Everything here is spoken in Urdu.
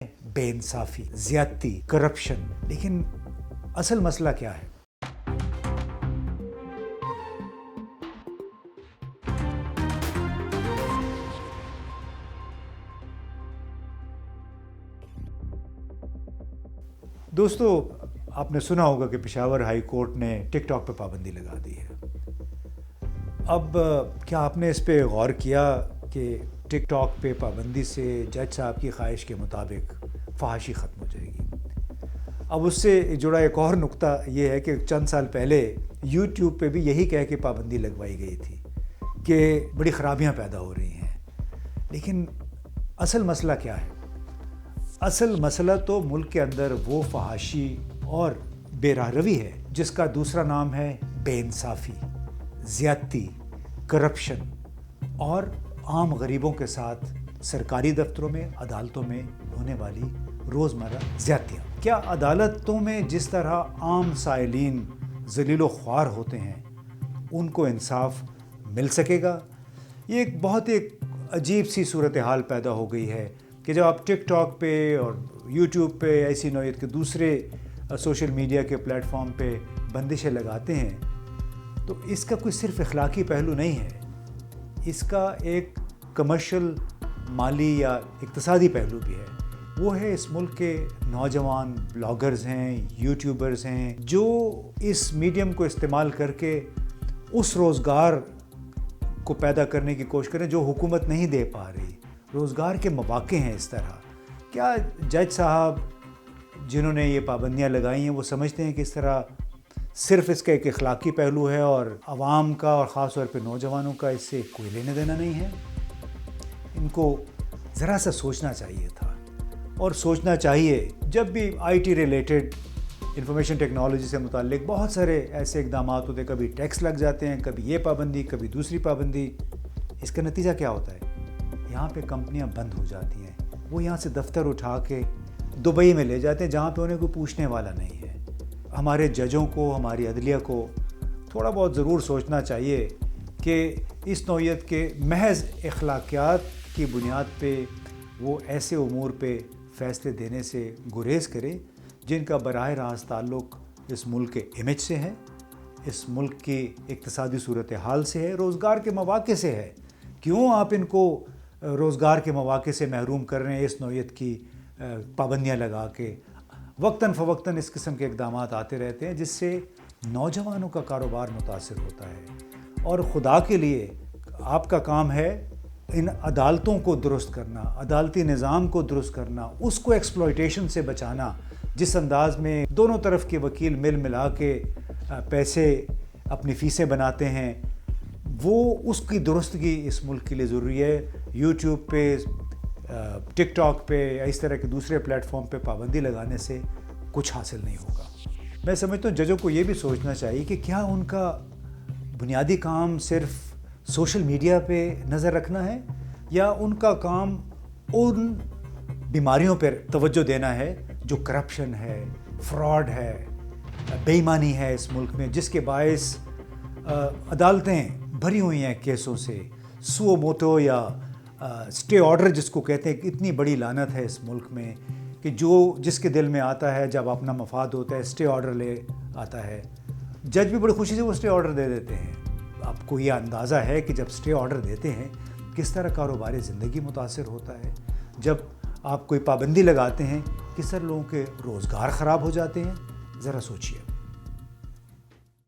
بے انصافی، زیادتی، کرپشن، لیکن اصل مسئلہ کیا ہے؟ دوستو، آپ نے سنا ہوگا کہ پشاور ہائی کورٹ نے ٹک ٹاک پہ پابندی لگا دی ہے۔ اب کیا آپ نے اس پہ غور کیا کہ ٹک ٹاک پہ پابندی سے جج صاحب کی خواہش کے مطابق فحاشی ختم ہو جائے گی؟ اب اس سے جڑا ایک اور نقطہ یہ ہے کہ چند سال پہلے یوٹیوب پہ بھی یہی کہہ کے پابندی لگوائی گئی تھی کہ بڑی خرابیاں پیدا ہو رہی ہیں، لیکن اصل مسئلہ کیا ہے؟ اصل مسئلہ تو ملک کے اندر وہ فحاشی اور بے راہ روی ہے جس کا دوسرا نام ہے بے انصافی، زیادتی، کرپشن اور عام غریبوں کے ساتھ سرکاری دفتروں میں، عدالتوں میں ہونے والی روزمرہ زیادتیاں۔ کیا عدالتوں میں جس طرح عام سائلین ذلیل و خوار ہوتے ہیں ان کو انصاف مل سکے گا؟ یہ ایک بہت عجیب سی صورتحال پیدا ہو گئی ہے کہ جب آپ ٹک ٹاک پہ اور یوٹیوب پہ ایسی نوعیت کے دوسرے سوشل میڈیا کے پلیٹ فارم پہ بندشیں لگاتے ہیں تو اس کا کوئی صرف اخلاقی پہلو نہیں ہے، اس کا ایک کمرشل، مالی یا اقتصادی پہلو بھی ہے۔ وہ ہے اس ملک کے نوجوان بلاگرز ہیں، یوٹیوبرز ہیں جو اس میڈیم کو استعمال کر کے اس روزگار کو پیدا کرنے کی کوشش کریں جو حکومت نہیں دے پا رہی۔ روزگار کے مواقع ہیں اس طرح۔ کیا جج صاحب جنہوں نے یہ پابندیاں لگائی ہیں وہ سمجھتے ہیں کہ اس طرح صرف اس کا ایک اخلاقی پہلو ہے اور عوام کا اور خاص طور پہ نوجوانوں کا اس سے کوئی لینا دینا نہیں ہے؟ ان کو ذرا سا سوچنا چاہیے تھا، اور سوچنا چاہیے جب بھی I T related information technology سے متعلق بہت سارے ایسے اقدامات ہوتے ہیں، کبھی ٹیکس لگ جاتے ہیں، کبھی یہ پابندی، کبھی دوسری پابندی۔ اس کا نتیجہ کیا ہوتا ہے؟ یہاں پہ کمپنیاں بند ہو جاتی ہیں، وہ یہاں سے دفتر اٹھا کے دبئی میں لے جاتے ہیں جہاں پہ انہیں کوئی پوچھنے والا نہیں ہے۔ ہمارے ججوں کو، ہماری عدلیہ کو تھوڑا بہت ضرور سوچنا چاہیے کہ اس نوعیت کے محض اخلاقیات کی بنیاد پہ وہ ایسے امور پہ فیصلے دینے سے گریز کرے جن کا براہ راست تعلق اس ملک کے امیج سے ہے، اس ملک کی اقتصادی صورتحال سے ہے، روزگار کے مواقع سے ہے۔ کیوں آپ ان کو روزگار کے مواقع سے محروم کر رہے ہیں اس نوعیت کی پابندیاں لگا کے؟ وقتاً فوقتاً اس قسم کے اقدامات آتے رہتے ہیں جس سے نوجوانوں کا کاروبار متاثر ہوتا ہے۔ اور خدا کے لیے آپ کا کام ہے ان عدالتوں کو درست کرنا، عدالتی نظام کو درست کرنا، اس کو ایکسپلائٹیشن سے بچانا جس انداز میں دونوں طرف کے وکیل مل ملا کے پیسے اپنی فیسیں بناتے ہیں، وہ اس کی درستگی اس ملک کے لیے ضروری ہے۔ یوٹیوب پہ، ٹک ٹاک پہ یا اس طرح کے دوسرے پلیٹ فارم پہ پابندی لگانے سے کچھ حاصل نہیں ہوگا۔ میں سمجھتا ہوں ججوں کو یہ بھی سوچنا چاہیے کہ کیا ان کا بنیادی کام صرف سوشل میڈیا پہ نظر رکھنا ہے، یا ان کا کام ان بیماریوں پر توجہ دینا ہے جو کرپشن ہے، فراڈ ہے، بے ایمانی ہے اس ملک میں، جس کے باعث عدالتیں بھری ہوئی ہیں کیسوں سے۔ سو موٹو یا اسٹے آرڈر جس کو کہتے ہیں، اتنی بڑی لعنت ہے اس ملک میں کہ جو جس کے دل میں آتا ہے جب اپنا مفاد ہوتا ہے اسٹے آرڈر لے آتا ہے۔ جج بھی بڑی خوشی سے وہ اسٹے آرڈر دے دیتے ہیں۔ آپ کو یہ اندازہ ہے کہ جب اسٹے آرڈر دیتے ہیں کس طرح کاروباری زندگی متاثر ہوتا ہے، جب آپ کوئی پابندی لگاتے ہیں کس طرح لوگوں کے روزگار خراب ہو جاتے ہیں؟ ذرا سوچیے۔